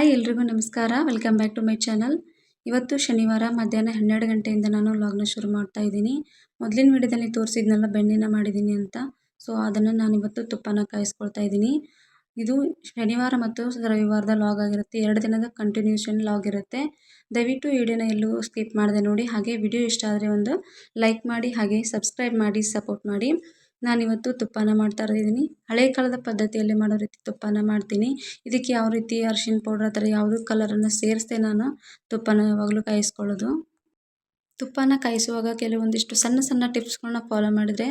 Hi ಎಲ್ರಿಗೂ ನಮಸ್ಕಾರ. Welcome back to my channel. ಇವತ್ತು ಶನಿವಾರ ಮಧ್ಯಾಹ್ನ 12 ಗಂಟೆಯಿಂದ ನಾನು ವ್ಲಾಗ್ನ ಶುರು ಮಾಡ್ತಾ ಇದ್ದೀನಿ. ಮೊದಲಿನ ವಿಡಿಯೋದಲ್ಲಿ ತೋರಿಸಿದ್ನಲ್ಲ ಬೆಣ್ಣೆನ ಮಾಡಿದ್ದೀನಿ ಅಂತ. ಸೊ ಅದನ್ನು ನಾನಿವತ್ತು ತುಪ್ಪನ ಕಾಯಿಸ್ಕೊಳ್ತಾ ಇದ್ದೀನಿ. ಇದು ಶನಿವಾರ ಮತ್ತು ರವಿವಾರದ ವ್ಲಾಗ್ ಆಗಿರುತ್ತೆ. 2 ದಿನದ ಕಂಟಿನ್ಯೂಷನ್ ವ್ಲಾಗ್ ಇರುತ್ತೆ. ದಯವಿಟ್ಟು ಈ ವಿಡಿಯೋನ ಎಲ್ಲೂ ಸ್ಕಿಪ್ ಮಾಡದೆ ನೋಡಿ. ಹಾಗೆ ವಿಡಿಯೋ ಇಷ್ಟ ಆದರೆ ಒಂದು ಲೈಕ್ ಮಾಡಿ, ಹಾಗೆ ಸಬ್ಸ್ಕ್ರೈಬ್ ಮಾಡಿ, ಸಪೋರ್ಟ್ ಮಾಡಿ. ನಾನಿವತ್ತು ತುಪ್ಪನ ಮಾಡ್ತಾ ಇದ್ದೀನಿ. ಹಳೆ ಕಾಲದ ಪದ್ಧತಿಯಲ್ಲಿ ಮಾಡೋ ರೀತಿ ತುಪ್ಪನ ಮಾಡ್ತೀನಿ. ಇದಕ್ಕೆ ಯಾವ ರೀತಿ ಅರಿಶಿನ ಪೌಡರ್ ಆ ಥರ ಯಾವುದೂ ಕಲರನ್ನು ಸೇರಿಸದೆ ನಾನು ತುಪ್ಪನ ಯಾವಾಗಲೂ ಕಾಯಿಸ್ಕೊಳ್ಳೋದು. ತುಪ್ಪನ ಕಾಯಿಸುವಾಗ ಕೆಲವೊಂದಿಷ್ಟು ಸಣ್ಣ ಸಣ್ಣ ಟಿಪ್ಸ್ಗಳನ್ನ ಫಾಲೋ ಮಾಡಿದರೆ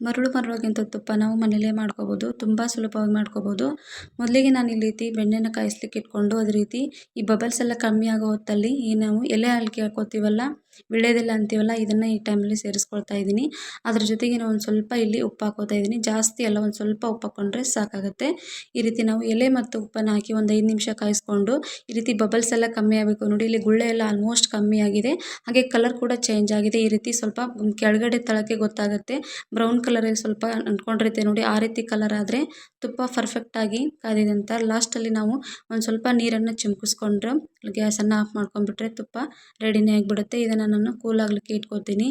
ಮರಳುವಾಗಿಂಥ ತುಪ್ಪ ನಾವು ಮನೇಲೇ ಮಾಡ್ಕೋಬೋದು. ತುಂಬ ಸುಲಭವಾಗಿ ಮಾಡ್ಕೋಬೋದು. ಮೊದಲಿಗೆ ನಾನು ಈ ರೀತಿ ಬೆಣ್ಣೆನ ಕಾಯಿಸ್ಲಿಕ್ಕೆ ಇಟ್ಕೊಂಡು ಅದೇ ರೀತಿ ಈ ಬಬಲ್ಸ್ ಎಲ್ಲ ಕಮ್ಮಿ ಆಗೋ ಹೊತ್ತಲ್ಲಿ ಈ ನಾವು ಎಲೆ ಹಾಲಿಗೆ ಹಾಕೋತೀವಲ್ಲ, ವಿಳ್ಯದೆಲೆ ಅಂತೀವಲ್ಲ, ಇದನ್ನು ಈ ಟೈಮಲ್ಲಿ ಸೇರಿಸ್ಕೊಳ್ತಾ ಇದ್ದೀನಿ. ಅದ್ರ ಜೊತೆಗೆ ನಾನು ಒಂದು ಸ್ವಲ್ಪ ಇಲ್ಲಿ ಉಪ್ಪು ಹಾಕೋತಾ ಇದ್ದೀನಿ. ಜಾಸ್ತಿ ಎಲ್ಲ ಒಂದು ಸ್ವಲ್ಪ ಉಪ್ಪು ಹಾಕ್ಕೊಂಡ್ರೆ ಸಾಕಾಗುತ್ತೆ. ಈ ರೀತಿ ನಾವು ಎಲೆ ಮತ್ತು ಉಪ್ಪನ್ನು ಹಾಕಿ ಒಂದು 5 ನಿಮಿಷ ಕಾಯಿಸ್ಕೊಂಡು ಈ ರೀತಿ ಬಬಲ್ಸ್ ಎಲ್ಲ ಕಮ್ಮಿ ಆಗಬೇಕು. ನೋಡಿ, ಇಲ್ಲಿ ಗುಳ್ಳೆ ಎಲ್ಲ ಆಲ್ಮೋಸ್ಟ್ ಕಮ್ಮಿ ಆಗಿದೆ. ಹಾಗೆ ಕಲರ್ ಕೂಡ ಚೇಂಜ್ ಆಗಿದೆ. ಈ ರೀತಿ ಸ್ವಲ್ಪ ಕೆಳಗಡೆ ತಳಕ್ಕೆ ಗೊತ್ತಾಗುತ್ತೆ. ಬ್ರೌನ್ ಕಲರಲ್ಲಿ ಸ್ವಲ್ಪ ಅಂಟ್ಕೊಂಡಿರುತ್ತೆ ನೋಡಿ, ಆ ರೀತಿ ಕಲರ್ ಆದರೆ ತುಪ್ಪ ಪರ್ಫೆಕ್ಟಾಗಿ ಕಾದಿದೆ ಅಂತ. ಲಾಸ್ಟಲ್ಲಿ ನಾವು ಒಂದು ಸ್ವಲ್ಪ ನೀರನ್ನು ಚಿಮುಕಿಸ್ಕೊಂಡ್ರೆ ಗ್ಯಾಸನ್ನು ಆಫ್ ಮಾಡ್ಕೊಂಡ್ಬಿಟ್ರೆ ತುಪ್ಪ ರೆಡಿನೇ ಆಗಿಬಿಡುತ್ತೆ. ಇದನ್ನು ನಾನು ಕೂಲ್ ಆಗಲಿಕ್ಕೆ ಇಟ್ಕೊತೀನಿ.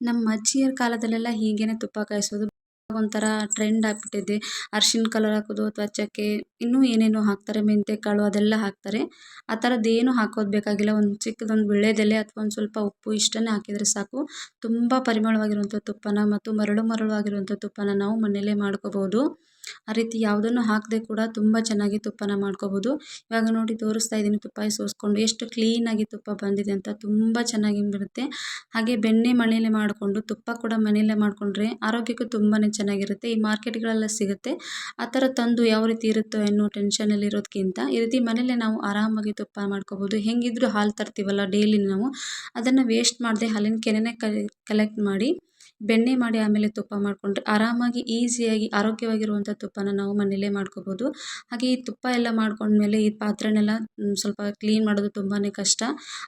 ನಮ್ಮ ಅಜ್ಜಿಯರ ಕಾಲದಲ್ಲೆಲ್ಲ ಹೀಗೇ ತುಪ್ಪ ಕಾಯಿಸೋದು. ಒಂಥರ ಟ್ರೆಂಡ್ ಆಗಿಬಿಟ್ಟಿದೆ. ಅರಿಶಿನ ಕಲರ್ ಹಾಕೋದು ಅಥವಾ ಚಕ್ಕೆ ಇನ್ನೂ ಏನೇನೋ ಹಾಕ್ತಾರೆ, ಮೆಂತ್ಯ ಕಾಳು ಅದೆಲ್ಲ ಹಾಕ್ತಾರೆ. ಆ ಥರದ್ದೇನು ಹಾಕೋದು ಬೇಕಾಗಿಲ್ಲ. ಒಂದು ಚಿಕ್ಕದೊಂದು ವಿಳ್ಯದೆಲೆ ಅಥವಾ ಒಂದು ಸ್ವಲ್ಪ ಉಪ್ಪು ಇಷ್ಟನ್ನೇ ಹಾಕಿದರೆ ಸಾಕು. ತುಂಬ ಪರಿಮಳವಾಗಿರುವಂಥ ತುಪ್ಪನ ಮತ್ತು ಮರಳುವಾಗಿರುವಂಥ ತುಪ್ಪನ ನಾವು ಮನೆಯಲ್ಲೇ ಮಾಡ್ಕೋಬೋದು. ಆ ರೀತಿ ಯಾವುದನ್ನು ಹಾಕದೆ ಕೂಡ ತುಂಬ ಚೆನ್ನಾಗಿ ತುಪ್ಪನ ಮಾಡ್ಕೋಬೋದು. ಇವಾಗ ನೋಡಿ ತೋರಿಸ್ತಾ ಇದ್ದೀನಿ ತುಪ್ಪ ಸೋಸ್ಕೊಂಡು ಎಷ್ಟು ಕ್ಲೀನಾಗಿ ತುಪ್ಪ ಬಂದಿದೆ ಅಂತ. ತುಂಬ ಚೆನ್ನಾಗಿ ಬರುತ್ತೆ. ಹಾಗೆ ಬೆಣ್ಣೆ ಮನೆಯಲ್ಲೇ ಮಾಡಿಕೊಂಡು ತುಪ್ಪ ಕೂಡ ಮನೆಯಲ್ಲೇ ಮಾಡಿಕೊಂಡ್ರೆ ಆರೋಗ್ಯಕ್ಕೂ ತುಂಬಾ ಚೆನ್ನಾಗಿರುತ್ತೆ. ಈ ಮಾರ್ಕೆಟ್ಗಳೆಲ್ಲ ಸಿಗುತ್ತೆ. ಆ ಥರ ತಂದು ಯಾವ ರೀತಿ ಇರುತ್ತೋ ಅನ್ನೋ ಟೆನ್ಷನಲ್ಲಿ ಇರೋದಕ್ಕಿಂತ ಈ ರೀತಿ ಮನೆಯಲ್ಲೇ ನಾವು ಆರಾಮಾಗಿ ತುಪ್ಪ ಮಾಡ್ಕೋಬೋದು. ಹೆಂಗಿದ್ರು ಹಾಲು ತರ್ತೀವಲ್ಲ ಡೈಲಿ ನಾವು, ಅದನ್ನು ವೇಸ್ಟ್ ಮಾಡದೆ ಹಾಲಿನ ಕೆನೆನೇ ಕಲೆಕ್ಟ್ ಮಾಡಿ ಬೆಣ್ಣೆ ಮಾಡಿ ಆಮೇಲೆ ತುಪ್ಪ ಮಾಡಿಕೊಂಡ್ರೆ ಆರಾಮಾಗಿ ಈಸಿಯಾಗಿ ಆರೋಗ್ಯವಾಗಿರುವಂಥ ತುಪ್ಪನ ನಾವು ಮನೆಯಲ್ಲೇ ಮಾಡ್ಕೋಬೋದು. ಹಾಗೆ ಈ ತುಪ್ಪ ಎಲ್ಲ ಮಾಡ್ಕೊಂಡ್ಮೇಲೆ ಈ ಪಾತ್ರೆನೆಲ್ಲ ಸ್ವಲ್ಪ ಕ್ಲೀನ್ ಮಾಡೋದು ತುಂಬಾ ಕಷ್ಟ.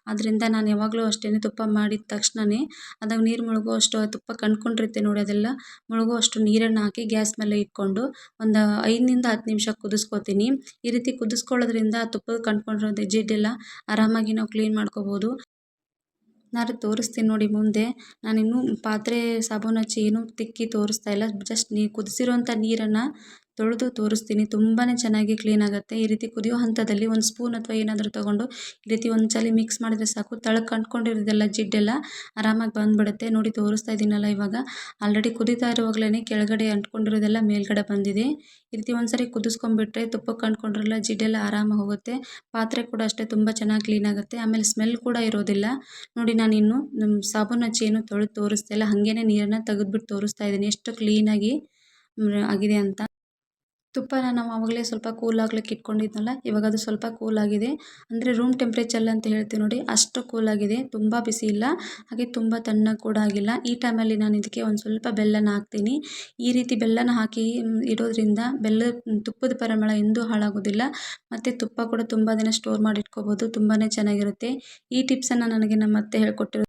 ಆದ್ದರಿಂದ ನಾನು ಯಾವಾಗಲೂ ಅಷ್ಟೇ ತುಪ್ಪ ಮಾಡಿದ ತಕ್ಷಣವೇ ಅದಾಗ ನೀರು ಮುಳುಗೋ ಅಷ್ಟು ತುಪ್ಪ ಕಂಡ್ಕೊಂಡಿರುತ್ತೆ ನೋಡಿ, ಅದೆಲ್ಲ ಮುಳುಗೋ ಅಷ್ಟು ನೀರನ್ನು ಹಾಕಿ ಗ್ಯಾಸ್ ಮೇಲೆ ಇಟ್ಕೊಂಡು ಒಂದು 5 10 ನಿಮಿಷ ಕುದಿಸ್ಕೋತೀನಿ. ಈ ರೀತಿ ಕುದಿಸ್ಕೊಳ್ಳೋದ್ರಿಂದ ತುಪ್ಪದ ಕಂಡ್ಕೊಂಡಿರೋದು ಜಿಡ್ಡೆಲ್ಲ ಆರಾಮಾಗಿ ನಾವು ಕ್ಲೀನ್ ಮಾಡ್ಕೋಬೋದು. ನಾನು ತೋರಿಸ್ತೀನಿ ನೋಡಿ ಮುಂದೆ. ನಾನಿನ್ನೂ ಪಾತ್ರೆ ಸಾಬೂನು ಹಚ್ಚಿ ಏನೂ ತಿಕ್ಕಿ ತೋರಿಸ್ತಾ ಇಲ್ಲ. ಜಸ್ಟ್ ಕುದಿಸಿರೋಂಥ ನೀರನ್ನು ತೊಳೆದು ತೋರಿಸ್ತೀನಿ. ತುಂಬಾ ಚೆನ್ನಾಗಿ ಕ್ಲೀನ್ ಆಗುತ್ತೆ. ಈ ರೀತಿ ಕುದಿಯೋ ಹಂತದಲ್ಲಿ ಒಂದು ಸ್ಪೂನ್ ಅಥವಾ ಏನಾದರೂ ತೊಗೊಂಡು ಈ ರೀತಿ ಒಂದು ಸಲ ಮಿಕ್ಸ್ ಮಾಡಿದರೆ ಸಾಕು. ತಳಕ್ಕೆ ಅಂಟ್ಕೊಂಡಿರೋದೆಲ್ಲ ಜಿಡ್ಡೆಲ್ಲ ಆರಾಮಾಗಿ ಬಂದುಬಿಡುತ್ತೆ. ನೋಡಿ ತೋರಿಸ್ತಾ ಇದ್ದೀನಲ್ಲ, ಇವಾಗ ಆಲ್ರೆಡಿ ಕುದೀತಾ ಇರುವಾಗಲೇ ಕೆಳಗಡೆ ಅಂಟ್ಕೊಂಡಿರೋದೆಲ್ಲ ಮೇಲ್ಗಡೆ ಬಂದಿದೆ. ಈ ರೀತಿ ಒಂದು ಸರಿ ಕುದಿಸ್ಕೊಂಡ್ಬಿಟ್ರೆ ತುಪ್ಪಕ್ಕೆ ಅಂಟ್ಕೊಂಡಿರಲ್ಲ ಜಿಡ್ಡೆಲ್ಲ ಆರಾಮಾಗಿ ಹೋಗುತ್ತೆ. ಪಾತ್ರೆ ಕೂಡ ಅಷ್ಟೇ ತುಂಬ ಚೆನ್ನಾಗಿ ಕ್ಲೀನ್ ಆಗುತ್ತೆ. ಆಮೇಲೆ ಸ್ಮೆಲ್ ಕೂಡ ಇರೋದಿಲ್ಲ. ನೋಡಿ, ನಾನಿನ್ನು ಸಾಬೂನು ಹಚ್ಚಿ ಏನು ತೊಳೆದು ತೋರಿಸ್ತಾ ಇಲ್ಲ, ಹಾಗೇ ನೀರನ್ನು ತೆಗೆದುಬಿಟ್ಟು ತೋರಿಸ್ತಾ ಇದ್ದೀನಿ ಎಷ್ಟು ಕ್ಲೀನಾಗಿ ಆಗಿದೆ ಅಂತ. ತುಪ್ಪನ ನಾವು ಆವಾಗಲೇ ಸ್ವಲ್ಪ ಕೂಲ್ ಆಗ್ಲಿಕ್ಕೆ ಇಟ್ಕೊಂಡಿದ್ನಲ್ಲ, ಇವಾಗ ಅದು ಸ್ವಲ್ಪ ಕೂಲ್ ಆಗಿದೆ. ಅಂದರೆ ರೂಮ್ ಟೆಂಪ್ರೇಚರ್ ಅಂತ ಹೇಳ್ತೀವಿ ನೋಡಿ, ಅಷ್ಟು ಕೂಲ್ ಆಗಿದೆ. ತುಂಬ ಬಿಸಿ ಇಲ್ಲ, ಹಾಗೆ ತುಂಬ ತಣ್ಣಗೆ ಕೂಡ ಆಗಿಲ್ಲ. ಈ ಟೈಮಲ್ಲಿ ನಾನು ಇದಕ್ಕೆ ಒಂದು ಸ್ವಲ್ಪ ಬೆಲ್ಲನ ಹಾಕ್ತೀನಿ. ಈ ರೀತಿ ಬೆಲ್ಲನ ಹಾಕಿ ಇಡೋದ್ರಿಂದ ತುಪ್ಪದ ಪರಿಮಳ ಎಂದೂ ಹಾಳಾಗೋದಿಲ್ಲ. ಮತ್ತು ತುಪ್ಪ ಕೂಡ ತುಂಬ ದಿನ ಸ್ಟೋರ್ ಮಾಡಿ ಇಟ್ಕೋಬೋದು. ತುಂಬಾ ಚೆನ್ನಾಗಿರುತ್ತೆ. ಈ ಟಿಪ್ಸನ್ನು ನನಗೆ ನಮ್ಮ ಅತ್ತೆ ಹೇಳ್ಕೊಟ್ಟಿರೋದು.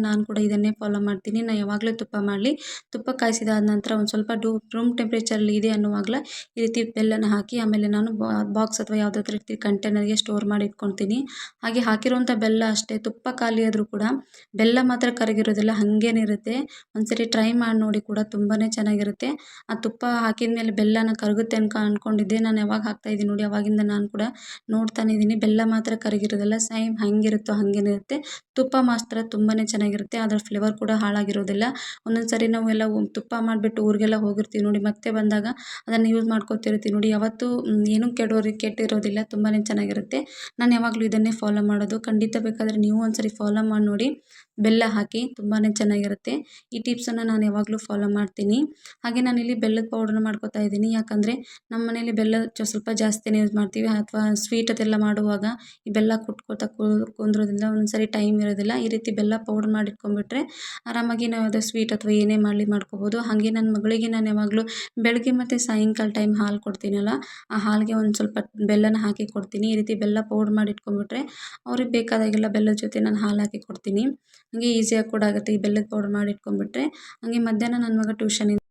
ನಾನು ಕೂಡ ಇದನ್ನೇ ಫಾಲೋ ಮಾಡ್ತೀನಿ. ನಾನು ಯಾವಾಗಲೂ ತುಪ್ಪ ಮಾಡಲಿ, ತುಪ್ಪ ಕಾಯಿಸಿದಾದ ನಂತರ ಒಂದು ಸ್ವಲ್ಪ ರೂಮ್ ಟೆಂಪ್ರೇಚರಲ್ಲಿ ಇದೆ ಅನ್ನುವಾಗಲೇ ಈ ರೀತಿ ಬೆಲ್ಲನ ಹಾಕಿ ಆಮೇಲೆ ನಾನು ಬಾಕ್ಸ್ ಅಥವಾ ಯಾವುದಾದ್ರೂ ರೀತಿ ಕಂಟೈನರ್ಗೆ ಸ್ಟೋರ್ ಮಾಡಿ ಇಟ್ಕೊಳ್ತೀನಿ. ಹಾಗೆ ಹಾಕಿರುವಂಥ ಬೆಲ್ಲ ಅಷ್ಟೇ, ತುಪ್ಪ ಖಾಲಿ ಆದರೂ ಕೂಡ ಬೆಲ್ಲ ಮಾತ್ರ ಕರಗಿರೋದಿಲ್ಲ, ಹಾಗೇನೇ ಇರುತ್ತೆ. ಒಂದ್ಸರಿ ಟ್ರೈ ಮಾಡಿ ನೋಡಿ ಕೂಡ ತುಂಬಾ ಚೆನ್ನಾಗಿರುತ್ತೆ. ಆ ತುಪ್ಪ ಹಾಕಿದ ಮೇಲೆ ಬೆಲ್ಲನ ಕರಗುತ್ತೆ ಅಂದ್ಕೊಂಡಿದ್ದೆ. ನಾನು ಯಾವಾಗ ಹಾಕ್ತಾಯಿದ್ದೀನಿ ನೋಡಿ, ಅವಾಗಿಂದ ನಾನು ಕೂಡ ನೋಡ್ತಾನೆ ಇದ್ದೀನಿ. ಬೆಲ್ಲ ಮಾತ್ರ ಕರಗಿರೋದಿಲ್ಲ, ಸೇಮ್ ಹೆಂಗಿರುತ್ತೋ ಹಾಗೇನೇ ಇರುತ್ತೆ. ತುಪ್ಪ ಮಾತ್ರ ತುಂಬಾ ಚೆನ್ನಾಗಿರುತ್ತೆ. ಅದರ ಫ್ಲೇವರ್ ಕೂಡ ಹಾಳಾಗಿರೋದಿಲ್ಲ. ಒಂದೊಂದು ಸರಿ ನಾವು ಎಲ್ಲ ತುಪ್ಪ ಮಾಡಿಬಿಟ್ಟು ಊರಿಗೆಲ್ಲ ಹೋಗಿರ್ತೀವಿ ನೋಡಿ, ಮತ್ತೆ ಬಂದಾಗ ಅದನ್ನು ಯೂಸ್ ಮಾಡ್ಕೊತಿರ್ತೀವಿ ನೋಡಿ, ಯಾವತ್ತೂ ಏನೂ ಕೆಟ್ಟಿರೋದಿಲ್ಲ. ತುಂಬಾ ಚೆನ್ನಾಗಿರುತ್ತೆ. ನಾನು ಯಾವಾಗಲೂ ಇದನ್ನೇ ಫಾಲೋ ಮಾಡೋದು. ಖಂಡಿತ ಬೇಕಾದರೆ ನೀವು ಒಂದ್ಸರಿ ಫಾಲೋ ಮಾಡಿ ನೋಡಿ. ಬೆಲ್ಲ ಹಾಕಿ ತುಂಬಾ ಚೆನ್ನಾಗಿರುತ್ತೆ. ಈ ಟಿಪ್ಸನ್ನು ನಾನು ಯಾವಾಗಲೂ ಫಾಲೋ ಮಾಡ್ತೀನಿ. ಹಾಗೆ ನಾನಿಲ್ಲಿ ಬೆಲ್ಲದ ಪೌಡ್ರನ್ನ ಮಾಡ್ಕೊತಾ ಇದ್ದೀನಿ. ಯಾಕಂದರೆ ನಮ್ಮ ಮನೇಲಿ ಬೆಲ್ಲ ಸ್ವಲ್ಪ ಜಾಸ್ತಿನೇ ಯೂಸ್ ಮಾಡ್ತೀವಿ. ಅಥವಾ ಸ್ವೀಟ್ ಅದೆಲ್ಲ ಮಾಡುವಾಗ ಈ ಬೆಲ್ಲ ಕುಟ್ಕೋತಾ ಕುಂದ್ರೋದ್ರಿಂದ ಒಂದೊಂದ್ಸರಿ ಟೈಮ್ ಇರೋದಿಲ್ಲ. ಈ ರೀತಿ ಬೆಲ್ಲ ಪೌಡ್ರ್ ಮಾಡಿ ಇಟ್ಕೊಂಡ್ಬಿಟ್ರೆ ಆರಾಮಾಗಿ ನಾವು ಅದು ಸ್ವೀಟ್ ಅಥವಾ ಏನೇ ಮಾಡಲಿ ಮಾಡ್ಕೋಬೋದು. ಹಾಗೆ ನನ್ನ ಮಗಳಿಗೆ ನಾನು ಯಾವಾಗಲೂ ಬೆಳಗ್ಗೆ ಮತ್ತು ಸಾಯಂಕಾಲ ಟೈಮ್ ಹಾಲು ಕೊಡ್ತೀನಲ್ಲ, ಆ ಹಾಲಿಗೆ ಒಂದು ಸ್ವಲ್ಪ ಬೆಲ್ಲನ ಹಾಕಿ ಕೊಡ್ತೀನಿ. ಈ ರೀತಿ ಬೆಲ್ಲ ಪೌಡ್ರ್ ಮಾಡಿ ಇಟ್ಕೊಂಡ್ಬಿಟ್ರೆ ಅವ್ರಿಗೆ ಬೇಕಾದಾಗೆಲ್ಲ ಬೆಲ್ಲದ ಜೊತೆ ನಾನು ಹಾಲು ಹಾಕಿ ಕೊಡ್ತೀನಿ. ಹಾಗೆ ಈಸಿಯಾಗಿ ಕೂಡ ಆಗುತ್ತೆ ಈ ಬೆಲ್ಲದ ಪೌಡ್ರ್ ಮಾಡಿ ಇಟ್ಕೊಂಡ್ಬಿಟ್ರೆ. ಹಾಗೆ ಮಧ್ಯಾಹ್ನ ನನ್ನ ಮಗ ಟ್ಯೂಷನಿಂದ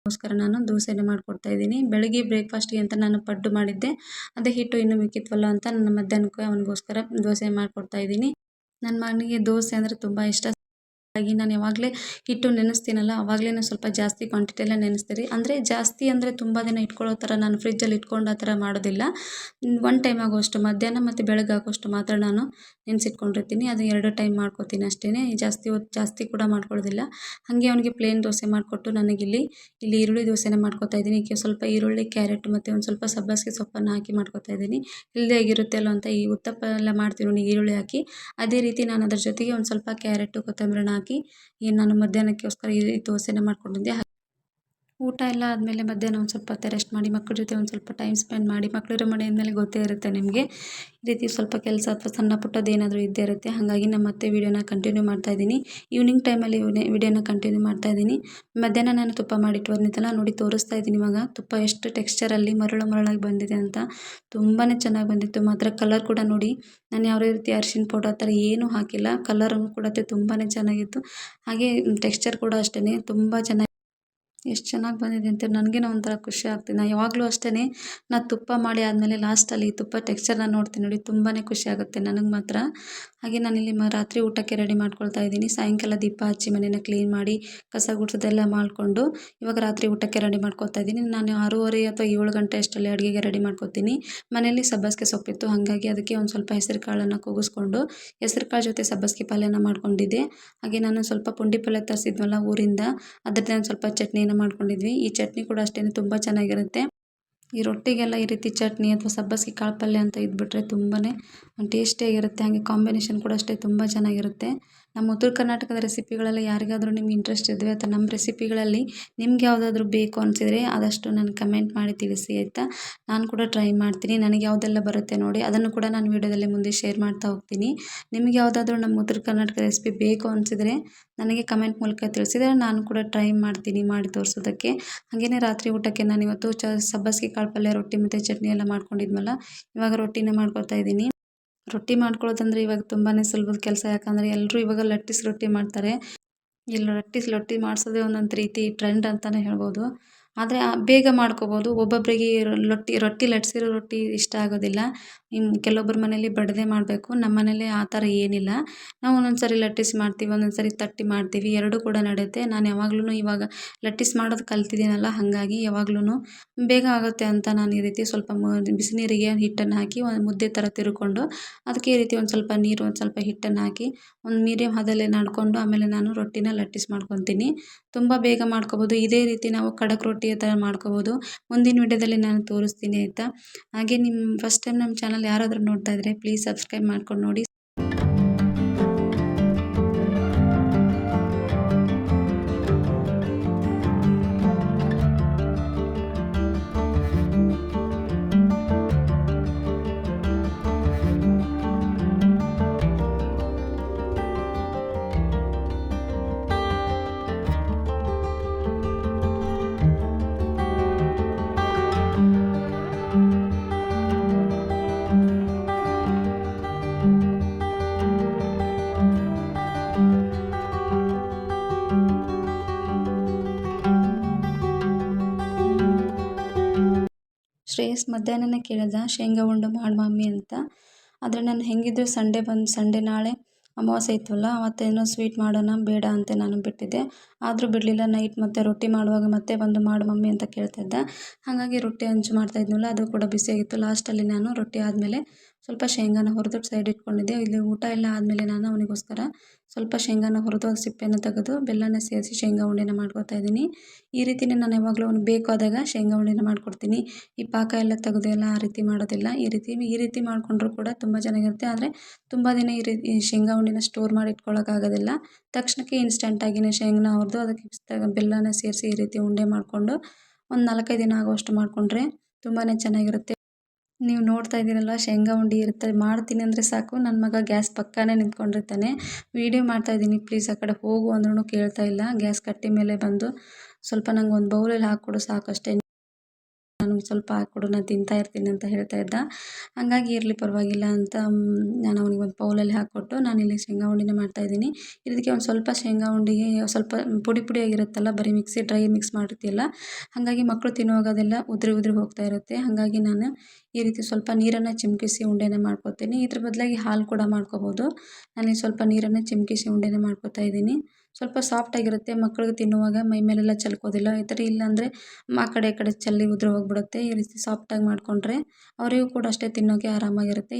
ಗೋಸ್ಕರ ನಾನು ದೋಸೆನ ಮಾಡ್ಕೊಡ್ತಾ ಇದ್ದೀನಿ. ಬೆಳಗ್ಗೆ ಬ್ರೇಕ್‌ಫಾಸ್ಟ್‌ಗೆ ಅಂತ ನಾನು ಪಡ್ಡು ಮಾಡಿದ್ದೆ. ಅದೇ ಹಿಟ್ಟು ಇನ್ನೂ ಮಿಕ್ಕಿತ್ವಲ್ಲ ಅಂತ ನನ್ನ ಮಧ್ಯಾಹ್ನಕ್ಕೆ ಅವನಿಗೋಸ್ಕರ ದೋಸೆ ಮಾಡ್ಕೊಡ್ತಾ ಇದ್ದೀನಿ. ನನ್ನ ಮಗನಿಗೆ ದೋಸೆ ಅಂದರೆ ತುಂಬ ಇಷ್ಟ. ಹಾಗಾಗಿ ನಾನು ಯಾವಾಗಲೇ ಹಿಟ್ಟು ನೆನೆಸ್ತೀನಲ್ಲ ಆವಾಗಲೇ ಸ್ವಲ್ಪ ಜಾಸ್ತಿ ಕ್ವಾಂಟಿಟಿಯಲ್ಲೇ ನೆನೆಸ್ತೀರಿ. ಅಂದರೆ ಜಾಸ್ತಿ ಅಂದರೆ ತುಂಬ ದಿನ ಇಟ್ಕೊಳ್ಳೋ ಥರ ನಾನು ಫ್ರಿಜ್ಜಲ್ಲಿ ಇಟ್ಕೊಂಡು ಆ ಥರ ಮಾಡೋದಿಲ್ಲ. ಒನ್ ಟೈಮ್ ಆಗುವಷ್ಟು ಮಧ್ಯಾಹ್ನ ಮತ್ತು ಬೆಳಗ್ಗೆ ಆಗುವಷ್ಟು ಮಾತ್ರ ನಾನು ನೆನೆಸಿಟ್ಕೊಂಡಿರ್ತೀನಿ. ಅದು 2 ಟೈಮ್ ಮಾಡ್ಕೊತೀನಿ ಅಷ್ಟೇ. ಜಾಸ್ತಿ ಹೊತ್ತು ಜಾಸ್ತಿ ಕೂಡ ಮಾಡ್ಕೊಳ್ಳೋದಿಲ್ಲ. ಹಾಗೆ ಅವನಿಗೆ ಪ್ಲೇನ್ ದೋಸೆ ಮಾಡಿಕೊಟ್ಟು ನನಗಿಲ್ಲಿ ಈರುಳ್ಳಿ ದೋಸೆನ ಮಾಡ್ಕೊತಾ ಇದ್ದೀನಿ. ಇದಕ್ಕೆ ಸ್ವಲ್ಪ ಈರುಳ್ಳಿ, ಕ್ಯಾರೆಟ್ ಮತ್ತು ಒಂದು ಸ್ವಲ್ಪ ಸಬ್ಬಸಿಗೆ ಸೊಪ್ಪನ್ನು ಹಾಕಿ ಮಾಡ್ಕೊತಾ ಇದ್ದೀನಿ. ಹೆಲ್ದಿಯಾಗಿರುತ್ತೆ ಅಲ್ವ ಅಂತ ಈ ಉತ್ತಪ್ಪ ಎಲ್ಲ ಮಾಡ್ತೀನಿ ನೋಡಿ ಈರುಳ್ಳಿ ಹಾಕಿ. ಅದೇ ರೀತಿ ನಾನು ಅದ್ರ ಜೊತೆಗೆ ಒಂದು ಸ್ವಲ್ಪ ಕ್ಯಾರೆಟು, ಕೊತ್ತಂಬರಿನ ಹಾಕಿ ನಾನು ಮಧ್ಯಾಹ್ನಕ್ಕೋಸ್ಕರ ಈ ದೋಸೆನ ಮಾಡ್ಕೊಂಡಿದ್ದೆ. ಊಟ ಎಲ್ಲ ಆದಮೇಲೆ ಮಧ್ಯಾಹ್ನ ಒಂದು ಸ್ವಲ್ಪ ಹೊತ್ತು ರೆಸ್ಟ್ ಮಾಡಿ ಮಕ್ಕಳ ಜೊತೆ ಒಂದು ಸ್ವಲ್ಪ ಟೈಮ್ ಸ್ಪೆಂಡ್ ಮಾಡಿ, ಮಕ್ಕಳಿರೋ ಮನೆ ಅಂದಮೇಲೆ ಗೊತ್ತೇ ಇರುತ್ತೆ ನಿಮಗೆ, ಈ ರೀತಿ ಸ್ವಲ್ಪ ಕೆಲಸ ಅಥವಾ ಸಣ್ಣ ಪುಟ್ಟದ್ದು ಏನಾದರೂ ಇದ್ದೇ ಇರುತ್ತೆ. ಹಾಗಾಗಿ ನಾನು ಮತ್ತೆ ವೀಡಿಯೋನ ಕಂಟಿನ್ಯೂ ಮಾಡ್ತಾಯಿದ್ದೀನಿ. ಈವ್ನಿಂಗ್ ಟೈಮಲ್ಲಿ ವೀಡಿಯೋನ ಕಂಟಿನ್ಯೂ ಮಾಡ್ತಾಯಿದ್ದೀನಿ. ಮಧ್ಯಾಹ್ನ ನಾನು ತುಪ್ಪ ಮಾಡಿಟ್ಕೊಂಡಿದ್ದೆಲ್ಲ ನೋಡಿ ತೋರಿಸ್ತಾ ಇದ್ದೀನಿ. ಇವಾಗ ತುಪ್ಪ ಎಷ್ಟು ಟೆಕ್ಸ್ಚರಲ್ಲಿ ಮರಳಾಗಿ ಬಂದಿದೆ ಅಂತ ತುಂಬಾ ಚೆನ್ನಾಗಿ ಬಂದಿತ್ತು. ಮಾತ್ರ ಕಲರ್ ಕೂಡ ನೋಡಿ, ನಾನು ಯಾವುದೇ ರೀತಿ ಅರಿಶಿನ ಪೌಡರ್ ಆ ಥರ ಏನೂ ಹಾಕಿಲ್ಲ. ಕಲರ್ ಕೂಡ ತುಂಬಾ ಚೆನ್ನಾಗಿತ್ತು. ಹಾಗೆ ಟೆಕ್ಸ್ಚರ್ ಕೂಡ ಅಷ್ಟೇ ತುಂಬ ಚೆನ್ನಾಗಿ ಎಷ್ಟು ಚೆನ್ನಾಗಿ ಬಂದಿದೆ ಅಂತ ನನಗೇನೋ ಒಂಥರ ಖುಷಿ ಆಗ್ತಿದೆ. ನಾನು ಯಾವಾಗಲೂ ಅಷ್ಟೇ, ನಾನು ತುಪ್ಪ ಮಾಡಿ ಆದಮೇಲೆ ಲಾಸ್ಟಲ್ಲಿ ತುಪ್ಪ ಟೆಕ್ಸ್ಚರ್ನ ನೋಡ್ತೀನಿ ನೋಡಿ, ತುಂಬಾ ಖುಷಿ ಆಗುತ್ತೆ ನನಗೆ ಮಾತ್ರ. ಹಾಗೆ ನಾನಿಲ್ಲಿ ರಾತ್ರಿ ಊಟಕ್ಕೆ ರೆಡಿ ಮಾಡ್ಕೊಳ್ತಾ ಇದ್ದೀನಿ. ಸಾಯಂಕಾಲ ದೀಪ ಹಚ್ಚಿ ಮನೆಯನ್ನು ಕ್ಲೀನ್ ಮಾಡಿ ಕಸ ಗುಡಿಸೋದೆಲ್ಲ ಮಾಡಿಕೊಂಡು ಇವಾಗ ರಾತ್ರಿ ಊಟಕ್ಕೆ ರೆಡಿ ಮಾಡ್ಕೊತಾ ಇದ್ದೀನಿ. ನಾನು 6:30 ಅಥವಾ 7 ಗಂಟೆ ಅಷ್ಟರಲ್ಲಿ ಅಡುಗೆಗೆ ರೆಡಿ ಮಾಡ್ಕೊತೀನಿ. ಮನೆಯಲ್ಲಿ ಸಬ್ಬಸಿಗೆ ಸೊಪ್ಪಿತ್ತು, ಹಾಗಾಗಿ ಅದಕ್ಕೆ ಒಂದು ಸ್ವಲ್ಪ ಹೆಸರು ಕಾಳನ್ನು ಕೂಗಿಸ್ಕೊಂಡು ಹೆಸರು ಕಾಳು ಜೊತೆ ಸಬ್ಬಸಿಗೆ ಪಲ್ಯನ ಮಾಡ್ಕೊಂಡಿದ್ದೆ. ಹಾಗೆ ನಾನು ಸ್ವಲ್ಪ ಪುಂಡಿ ಪಲ್ಯ ತರಿಸಿದ್ವಲ್ಲ ಊರಿಂದ, ಅದರದ್ದೇ ಒಂದು ಸ್ವಲ್ಪ ಚಟ್ನಿಯನ್ನು ಮಾಡ್ಕೊಂಡಿದ್ವಿ. ಈ ಚಟ್ನಿ ಕೂಡ ಅಷ್ಟೇ ತುಂಬ ಚೆನ್ನಾಗಿರುತ್ತೆ. ಈ ರೊಟ್ಟಿಗೆಲ್ಲ ಈ ರೀತಿ ಚಟ್ನಿ ಅಥವಾ ಸಬ್ಬಸಿಗೆ ಕಾಳು ಪಲ್ಯ ಅಂತ ಇದ್ಬಿಟ್ರೆ ತುಂಬಾ ಟೇಸ್ಟಿಯಾಗಿರುತ್ತೆ. ಹಾಗೆ ಕಾಂಬಿನೇಷನ್ ಕೂಡ ಅಷ್ಟೇ ತುಂಬ ಚೆನ್ನಾಗಿರುತ್ತೆ. ನಮ್ಮ ಉತ್ತರ ಕರ್ನಾಟಕದ ರೆಸಿಪಿಗಳಲ್ಲಿ ಯಾರಿಗಾದರೂ ನಿಮ್ಗೆ ಇಂಟ್ರೆಸ್ಟ್ ಇದ್ದರೆ ಅಥವಾ ನಮ್ಮ ರೆಸಿಪಿಗಳಲ್ಲಿ ನಿಮ್ಗೆ ಯಾವುದಾದ್ರೂ ಬೇಕು ಅನಿಸಿದರೆ ಆದಷ್ಟು ನನಗೆ ಕಮೆಂಟ್ ಮಾಡಿ ತಿಳಿಸಿ ಆಯಿತಾ. ನಾನು ಕೂಡ ಟ್ರೈ ಮಾಡ್ತೀನಿ. ನನಗೆ ಯಾವುದೆಲ್ಲ ಬರುತ್ತೆ ನೋಡಿ ಅದನ್ನು ಕೂಡ ನಾನು ವೀಡಿಯೋದಲ್ಲಿ ಮುಂದೆ ಶೇರ್ ಮಾಡ್ತಾ ಹೋಗ್ತೀನಿ. ನಿಮ್ಗೆ ಯಾವುದಾದ್ರೂ ನಮ್ಮ ಉತ್ತರ ಕರ್ನಾಟಕ ರೆಸಿಪಿ ಬೇಕು ಅನಿಸಿದರೆ ನನಗೆ ಕಮೆಂಟ್ ಮೂಲಕ ತಿಳಿಸಿದರೆ ನಾನು ಕೂಡ ಟ್ರೈ ಮಾಡ್ತೀನಿ ಮಾಡಿ ತೋರಿಸೋದಕ್ಕೆ. ಹಾಗೆಯೇ ರಾತ್ರಿ ಊಟಕ್ಕೆ ನಾನಿವತ್ತು ಸಬ್ಬಸಿಗೆ ಕಾಳು ಪಲ್ಯ, ರೊಟ್ಟಿ ಮತ್ತು ಚಟ್ನಿ ಎಲ್ಲ ಮಾಡ್ಕೊಂಡಿದ್ವಲ್ಲ, ಇವಾಗ ರೊಟ್ಟಿನ ಮಾಡ್ಕೊತಾ ಇದ್ದೀನಿ. ರೊಟ್ಟಿ ಮಾಡ್ಕೊಳ್ಳೋದಂದರೆ ಇವಾಗ ತುಂಬಾ ಸುಲಭದ ಕೆಲಸ. ಯಾಕಂದರೆ ಎಲ್ಲರೂ ಇವಾಗ ಲಟ್ಟಿಸಿ ರೊಟ್ಟಿ ಮಾಡ್ತಾರೆ. ಇಲ್ಲಿ ರೊಟ್ಟಿ ಮಾಡಿಸೋದೇ ಒಂದೊಂದು ರೀತಿ ಟ್ರೆಂಡ್ ಅಂತಲೇ ಹೇಳ್ಬೋದು. ಆದರೆ ಬೇಗ ಮಾಡ್ಕೋಬೋದು. ಒಬ್ಬೊಬ್ಬರಿಗೆ ರೊಟ್ಟಿ ಲಟ್ಸಿರೋ ರೊಟ್ಟಿ ಇಷ್ಟ ಆಗೋದಿಲ್ಲ. ಕೆಲವೊಬ್ಬರ ಮನೇಲಿ ಬಡಿದೇ ಮಾಡಬೇಕು. ನಮ್ಮ ಮನೇಲಿ ಆ ಥರ ಏನಿಲ್ಲ. ನಾವು ಒಂದೊಂದು ಸಾರಿ ಲಟ್ಟಿಸಿ ಮಾಡ್ತೀವಿ, ಒಂದೊಂದು ಸಾರಿ ತಟ್ಟಿ ಮಾಡ್ತೀವಿ, ಎರಡೂ ಕೂಡ ನಡೆಯುತ್ತೆ. ನಾನು ಯಾವಾಗ್ಲೂ ಇವಾಗ ಲಟ್ಟಿಸಿ ಮಾಡೋದು ಕಲ್ತಿದ್ದೀನಲ್ಲ, ಹಾಗಾಗಿ ಯಾವಾಗ್ಲೂ ಬೇಗ ಆಗುತ್ತೆ ಅಂತ ನಾನು ಈ ರೀತಿ ಸ್ವಲ್ಪ ಬಿಸಿ ನೀರಿಗೆ ಹಿಟ್ಟನ್ನು ಹಾಕಿ ಒಂದು ಮುದ್ದೆ ಥರ ತಿರ್ಕೊಂಡು ಅದಕ್ಕೆ ಈ ರೀತಿ ಒಂದು ಸ್ವಲ್ಪ ನೀರು, ಒಂದು ಸ್ವಲ್ಪ ಹಿಟ್ಟನ್ನು ಹಾಕಿ ಒಂದು ಮೀಡಿಯಮ್ ಹದಲ್ಲೇ ನಡ್ಕೊಂಡು ಆಮೇಲೆ ನಾನು ರೊಟ್ಟಿನ ಲಟ್ಟಿಸಿ ಮಾಡ್ಕೊತೀನಿ. ತುಂಬ ಬೇಗ ಮಾಡ್ಕೋಬೋದು. ಇದೇ ರೀತಿ ನಾವು ಖಡಕ್ ರೊಟ್ಟಿ ಥರ ಮಾಡ್ಕೋಬೋದು. ಮುಂದಿನ ವಿಡಿಯೋದಲ್ಲಿ ನಾನು ತೋರಿಸ್ತೀನಿ ಆಯಿತಾ. ಹಾಗೆ ಫಸ್ಟ್ ಟೈಮ್ ನಮ್ಮ ಚಾನಲ್ ಯಾರಾದರೂ ನೋಡ್ತಾ ಇದ್ದರೆ ಪ್ಲೀಸ್ ಸಬ್ಸ್ಕ್ರೈಬ್ ಮಾಡ್ಕೊಂಡು ನೋಡಿ. ಶ್ರೇಯಸ್ ಮಧ್ಯಾಹ್ನನೇ ಕೇಳಿದ ಶೇಂಗಾ ಉಂಡೆ ಮಾಡು ಮಮ್ಮಿ ಅಂತ. ಆದರೆ ನಾನು ಹೆಂಗಿದ್ರು ಸಂಡೇ ನಾಳೆ ಅಮಾವಾಸ್ಯೆ ಇತ್ತಲ್ಲ, ಅವತ್ತೇನೋ ಸ್ವೀಟ್ ಮಾಡೋಣ ಬೇಡ ಅಂತ ನಾನು ಬಿಟ್ಟಿದ್ದೆ. ಆದರೂ ಬಿಡಲಿಲ್ಲ. ನೈಟ್ ಮತ್ತೆ ರೊಟ್ಟಿ ಮಾಡುವಾಗ ಮತ್ತೆ ಬಂದು ಮಾಡು ಮಮ್ಮಿ ಅಂತ ಕೇಳ್ತಾ ಇದ್ದ. ಹಾಗಾಗಿ ರೊಟ್ಟಿ ಹಂಚು ಮಾಡ್ತಾ ಇದ್ನಲ್ಲ, ಅದು ಕೂಡ ಬಿಸಿಯಾಗಿತ್ತು. ಲಾಸ್ಟಲ್ಲಿ ನಾನು ರೊಟ್ಟಿ ಆದಮೇಲೆ ಸ್ವಲ್ಪ ಶೇಂಗಾನ ಹುರಿದು ಸೈಡ್ ಇಟ್ಕೊಂಡಿದ್ದೆ. ಇಲ್ಲಿ ಊಟ ಎಲ್ಲ ಆದಮೇಲೆ ನಾನು ಅವನಿಗೋಸ್ಕರ ಸ್ವಲ್ಪ ಶೇಂಗಾನ ಹುರಿದು ಸಿಪ್ಪೆನ ತೆಗೆದು ಬೆಲ್ಲನ ಸೇರಿಸಿ ಶೇಂಗಾ ಉಂಡೆನ ಮಾಡ್ಕೊತಾ ಇದ್ದೀನಿ. ಈ ರೀತಿಯೇ ನಾನು ಯಾವಾಗಲೂ ಅವ್ನಿಗೆ ಬೇಕಾದಾಗ ಶೇಂಗಾ ಉಂಡೆನ ಮಾಡ್ಕೊಡ್ತೀನಿ. ಈ ಪಾಕ ಎಲ್ಲ ತೆಗೆದು ಎಲ್ಲ ಆ ರೀತಿ ಮಾಡೋದಿಲ್ಲ. ಈ ರೀತಿ ಮಾಡಿಕೊಂಡ್ರೂ ಕೂಡ ತುಂಬ ಚೆನ್ನಾಗಿರುತ್ತೆ. ಆದರೆ ತುಂಬ ದಿನ ಈ ಶೇಂಗಾ ಉಂಡೆನ ಸ್ಟೋರ್ ಮಾಡಿ ಇಟ್ಕೊಳ್ಳೋಕ್ಕಾಗೋದಿಲ್ಲ. ತಕ್ಷಣಕ್ಕೆ ಇನ್ಸ್ಟೆಂಟಾಗಿಯೇ ಶೇಂಗಾನ ಹುರಿದು ಅದಕ್ಕೆ ಬೆಲ್ಲನ ಸೇರಿಸಿ ಈ ರೀತಿ ಉಂಡೆ ಮಾಡಿಕೊಂಡು ಒಂದು 4-5 ದಿನ ಆಗುವಷ್ಟು ಮಾಡಿಕೊಂಡ್ರೆ ತುಂಬಾ ಚೆನ್ನಾಗಿರುತ್ತೆ. ನೀವು ನೋಡ್ತಾ ಇದ್ದೀರಲ್ಲ, ಶೇಂಗಾ ಉಂಡೆ ಇರುತ್ತೆ. ಮಾಡ್ತೀನಿ ಅಂದರೆ ಸಾಕು ನನ್ನ ಮಗ ಗ್ಯಾಸ್ ಪಕ್ಕನೇ ನಿಂತ್ಕೊಂಡಿರ್ತಾನೆ. ವೀಡಿಯೋ ಮಾಡ್ತಾಯಿದ್ದೀನಿ ಪ್ಲೀಸ್ ಆ ಕಡೆ ಹೋಗು ಅಂದ್ರೂ ಕೇಳ್ತಾ ಇಲ್ಲ. ಗ್ಯಾಸ್ ಕಟ್ಟೆ ಮೇಲೆ ಬಂದು ಸ್ವಲ್ಪ ನಂಗೆ ಒಂದು ಬೌಲಲ್ಲಿ ಹಾಕ್ಕೊಡು ಸಾಕಷ್ಟೇ, ನಾನು ನನಗೆ ಸ್ವಲ್ಪ ಹಾಕ್ಕೊಡು ನಾನು ತಿಂತಾ ಇರ್ತೀನಿ ಅಂತ ಹೇಳ್ತಾ ಇದ್ದ. ಹಾಗಾಗಿ ಇರಲಿ ಪರವಾಗಿಲ್ಲ ಅಂತ ನಾನು ಅವನಿಗೆ ಒಂದು ಬೌಲಲ್ಲಿ ಹಾಕ್ಕೊಟ್ಟು ನಾನಿಲ್ಲಿ ಶೇಂಗಾ ಉಂಡೆನ ಮಾಡ್ತಾಯಿದ್ದೀನಿ. ಇದಕ್ಕೆ ಒಂದು ಸ್ವಲ್ಪ ಶೇಂಗಾ ಉಂಡೆಗೆ ಸ್ವಲ್ಪ ಪುಡಿ ಪುಡಿಯಾಗಿರುತ್ತಲ್ಲ, ಬರೀ ಡ್ರೈ ಮಿಕ್ಸ್ ಮಾಡಿರ್ತೀಯಲ್ಲ, ಹಾಗಾಗಿ ಮಕ್ಕಳು ತಿನ್ನುವಾಗ ಅದೆಲ್ಲ ಉದುರಿ ಉದುರಿ ಹೋಗ್ತಾ ಇರುತ್ತೆ. ಹಾಗಾಗಿ ನಾನು ಈ ರೀತಿ ಸ್ವಲ್ಪ ನೀರನ್ನು ಚಿಮುಕಿಸಿ ಉಂಡೆನ ಮಾಡ್ಕೊತೀನಿ. ಇದ್ರ ಬದಲಾಗಿ ಹಾಲು ಕೂಡ ಮಾಡ್ಕೋಬೋದು. ನಾನಿಲ್ಲಿ ಸ್ವಲ್ಪ ನೀರನ್ನು ಚಿಮುಕಿಸಿ ಉಂಡೆನ ಮಾಡ್ಕೊತಾ ಇದ್ದೀನಿ. ಸ್ವಲ್ಪ ಸಾಫ್ಟಾಗಿರುತ್ತೆ, ಮಕ್ಕಳಿಗೆ ತಿನ್ನುವಾಗ ಮೈ ಮೇಲೆಲ್ಲ ಚಲ್ಕೋದಿಲ್ಲ. ಈ ಥರ ಇಲ್ಲಾಂದರೆ ಆ ಕಡೆ ಈ ಕಡೆ ಚೆಲ್ಲಿ ಉದುರಿ ಹೋಗ್ಬಿಡುತ್ತೆ. ಈ ರೀತಿ ಸಾಫ್ಟಾಗಿ ಮಾಡಿಕೊಂಡ್ರೆ ಅವರಿಗೂ ಕೂಡ ಅಷ್ಟೇ ತಿನ್ನೋಕ್ಕೆ ಆರಾಮಾಗಿರುತ್ತೆ.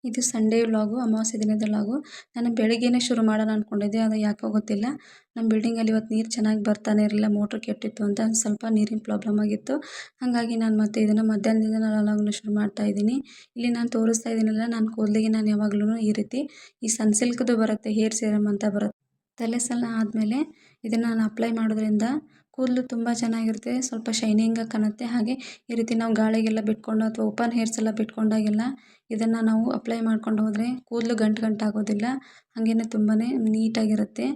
ಇದು ಸಂಡೇ ವ್ಲಾಗು, ಅಮಾವಾಸ್ಯೆ ದಿನದ ವ್ಲಾಗು. ನಾನು ಬೆಳಗ್ಗೆನೇ ಶುರು ಮಾಡೋಣ ಅಂದ್ಕೊಂಡಿದ್ದೆ, ಅದು ಯಾಕೋ ಗೊತ್ತಿಲ್ಲ, ನಮ್ಮ ಬಿಲ್ಡಿಂಗಲ್ಲಿ ಇವತ್ತು ನೀರು ಚೆನ್ನಾಗಿ ಬರ್ತಾನೆ ಇರಲಿಲ್ಲ, ಮೋಟ್ರ್ ಕೆಟ್ಟಿತ್ತು ಅಂತ ಸ್ವಲ್ಪ ನೀರಿನ ಪ್ರಾಬ್ಲಮ್ ಆಗಿತ್ತು. ಹಾಗಾಗಿ ನಾನು ಮತ್ತೆ ಇದನ್ನು ಮಧ್ಯಾಹ್ನದಿಂದ ನಾನು ವ್ಲಾಗ್ನ ಶುರು ಮಾಡ್ತಾಯಿದ್ದೀನಿ. ಇಲ್ಲಿ ನಾನು ತೋರಿಸ್ತಾ ಇದ್ದೀನಲ್ಲ, ನನ್ನ ಕೂದಲಿಗೆ ನಾನು ಯಾವಾಗಲೂ ಈ ರೀತಿ ಈ ಸನ್ಸಿಲ್ಕ್ದು ಬರುತ್ತೆ, ಹೇರ್ ಸೀರಮ್ ಅಂತ ಬರುತ್ತೆ. ತಲೆ ಸ್ನಾನ ಆದಮೇಲೆ ಇದನ್ನು ನಾನು ಅಪ್ಲೈ ಮಾಡೋದ್ರಿಂದ ಕೂದಲು ತುಂಬ ಚೆನ್ನಾಗಿರುತ್ತೆ, ಸ್ವಲ್ಪ ಶೈನಿಂಗಾಗಿ ಕಾಣುತ್ತೆ. ಹಾಗೆ ಈ ರೀತಿ ನಾವು ಗಾಳಿಗೆಲ್ಲ ಬಿಟ್ಕೊಂಡು ಅಥವಾ ಓಪನ್ ಹೇರ್ಸ್ ಎಲ್ಲ ಬಿಟ್ಕೊಂಡಾಗೆಲ್ಲ ಇದನ್ನು ನಾವು ಅಪ್ಲೈ ಮಾಡ್ಕೊಂಡು ಹೋದರೆ ಕೂದಲು ಗಂಟಾಗೋದಿಲ್ಲ, ಹಾಗೆಯೇ ತುಂಬಾ ನೀಟಾಗಿರುತ್ತೆ.